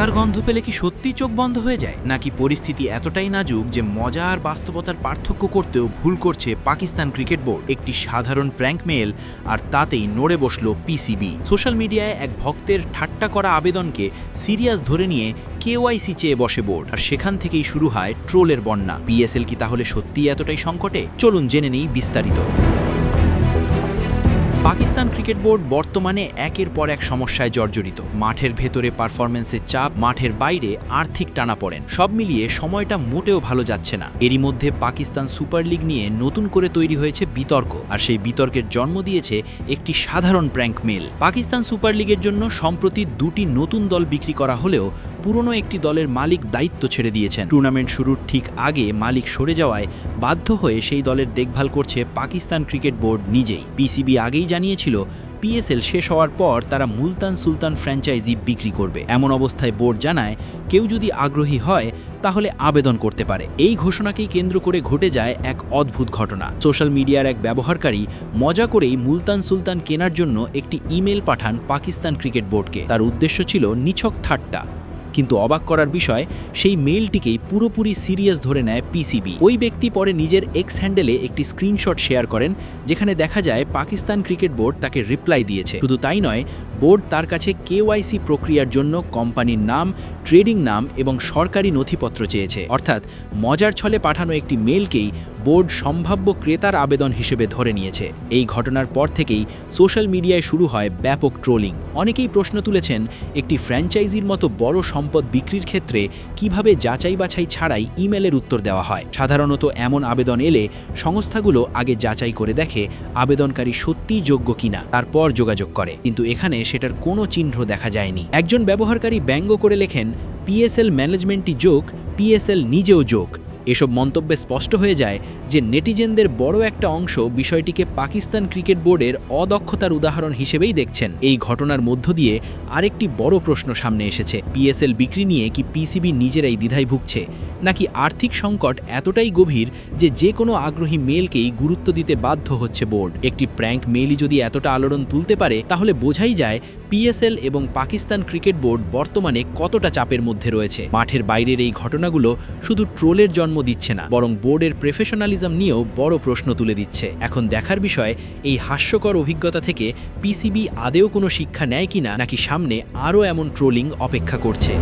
টাকার গন্ধ পেলে কি সত্যি চোখ বন্ধ হয়ে যায়, নাকি পরিস্থিতি এতটাই নাজুক যে মজা আর বাস্তবতার পার্থক্য করতেও ভুল করছে পাকিস্তান ক্রিকেট বোর্ড? একটি সাধারণ প্র্যাঙ্ক মেল আর তাতেই নড়ে বসল পিসিবি। সোশ্যাল মিডিয়ায় এক ভক্তের ঠাট্টা করা আবেদনকে সিরিয়াস ধরে নিয়ে কেওয়াইসি চেয়ে বসে বোর্ড, আর সেখান থেকেই শুরু হয় ট্রোলের বন্যা। পিএসএল কি তাহলে সত্যিই এতটাই সংকটে? চলুন জেনে নেই বিস্তারিত। পাকিস্তান ক্রিকেট বোর্ড বর্তমানে একের পর এক সমস্যায় জর্জরিত। মাঠের ভেতরে পারফরম্যান্সের চাপ, মাঠের বাইরে আর্থিক টানাপোড়েন, সব মিলিয়ে সময়টা মোটেও ভালো যাচ্ছে না। এরই মধ্যে পাকিস্তান সুপার লিগ নিয়ে নতুন করে তৈরি হয়েছে বিতর্ক, আর সেই বিতর্কের জন্ম দিয়েছে একটি সাধারণ প্র্যাঙ্ক মেল। পাকিস্তান সুপার লিগের জন্য সম্প্রতি দুটি নতুন দল বিক্রি করা হলেও পুরনো একটি দলের মালিক দায়িত্ব ছেড়ে দিয়েছেন। টুর্নামেন্ট শুরুর ঠিক আগে মালিক সরে যাওয়ায় বাধ্য হয়ে সেই দলের দেখভাল করছে পাকিস্তান ক্রিকেট বোর্ড নিজেই। পিসিবি আগেই জানিয়েছিল পিএসএল শেষ হওয়ার পর তারা মুলতান সুলতান ফ্র্যাঞ্চাইজি বিক্রি করবে। এমন অবস্থায় বোর্ড জানায় কেউ যদি আগ্রহী হয় তাহলে আবেদন করতে পারে। এই ঘোষণাকেই কেন্দ্র করে ঘটে যায় এক অদ্ভুত ঘটনা। সোশ্যাল মিডিয়ার এক ব্যবহারকারী মজা করেই মুলতান সুলতান কেনার জন্য একটি ইমেল পাঠান পাকিস্তান ক্রিকেট বোর্ডকে। তার উদ্দেশ্য ছিল নিছক ঠাট্টা, কিন্তু অবাক করার বিষয়, সেই মেইলটিকেই পুরোপুরি সিরিয়াস ধরে নেয় পিসিবি। ওই ব্যক্তি পরে নিজের এক্স হ্যান্ডেলে একটি স্ক্রিনশট শেয়ার করেন, যেখানে দেখা যায় পাকিস্তান ক্রিকেট বোর্ড তাকে রিপ্লাই দিয়েছে। শুধু তাই নয়, বোর্ড তার কাছে কেওয়াইসি প্রক্রিয়ার জন্য কোম্পানির নাম, ট্রেডিং নাম এবং সরকারি নথিপত্র চেয়েছে। অর্থাৎ মজার ছলে পাঠানো একটি মেইলকেই বোর্ড সম্ভাব্য ক্রেতার আবেদন হিসেবে ধরে নিয়েছে। এই ঘটনার পর থেকেই সোশ্যাল মিডিয়ায় শুরু হয় ব্যাপক ট্রোলিং। অনেকেই প্রশ্ন তুলেছেন, একটি ফ্র্যাঞ্চাইজির মতো বড় সম্পদ বিক্রির ক্ষেত্রে কিভাবে যাচাই বাছাই ছাড়াই ইমেলের উত্তর দেওয়া হয়। সাধারণত এমন আবেদন এলে সংস্থাগুলো আগে যাচাই করে দেখে আবেদনকারী সত্যিই যোগ্য কিনা, তারপর যোগাযোগ করে। কিন্তু এখানে সেটার কোনো চিহ্ন দেখা যায়নি। একজন ব্যবহারকারী ব্যঙ্গ করে লেখেন, পিএসএল ম্যানেজমেন্টই যোগ, পিএসএল নিজেও যোগ। এসব মন্তব্যে স্পষ্ট হয়ে যায় যে নেটিজেনদের বড় একটা অংশ বিষয়টিকে পাকিস্তান ক্রিকেট বোর্ডের অদক্ষতার উদাহরণ হিসেবেই দেখছেন। এই ঘটনার মধ্য দিয়ে আরেকটি বড় প্রশ্ন সামনে এসেছে, পিএসএল বিক্রি নিয়ে কি পিসিবি নিজেরাই দ্বিধায় ভুগছে, নাকি আর্থিক সংকট এতটাই গভীর যে কোনো আগ্রহী মেলকেই গুরুত্ব দিতে বাধ্য হচ্ছে বোর্ড? একটি প্র্যাঙ্ক মেলই যদি এতটা আলোড়ন তুলতে পারে, তাহলে বোঝাই যায় পিএসএল এবং পাকিস্তান ক্রিকেট বোর্ড বর্তমানে কতটা চাপের মধ্যে রয়েছে। মাঠের বাইরের এই ঘটনাগুলো শুধু ট্রোলের জন্ম দিচ্ছে না, বরং বোর্ডের প্রফেশনালিজম নিয়েও বড় প্রশ্ন তুলে দিচ্ছে। এখন দেখার বিষয়, এই হাস্যকর অভিজ্ঞতা থেকে পিসিবি আদেও কোনো শিক্ষা নেয় কিনা, নাকি সামনে আরও এমন ট্রোলিং অপেক্ষা করছে।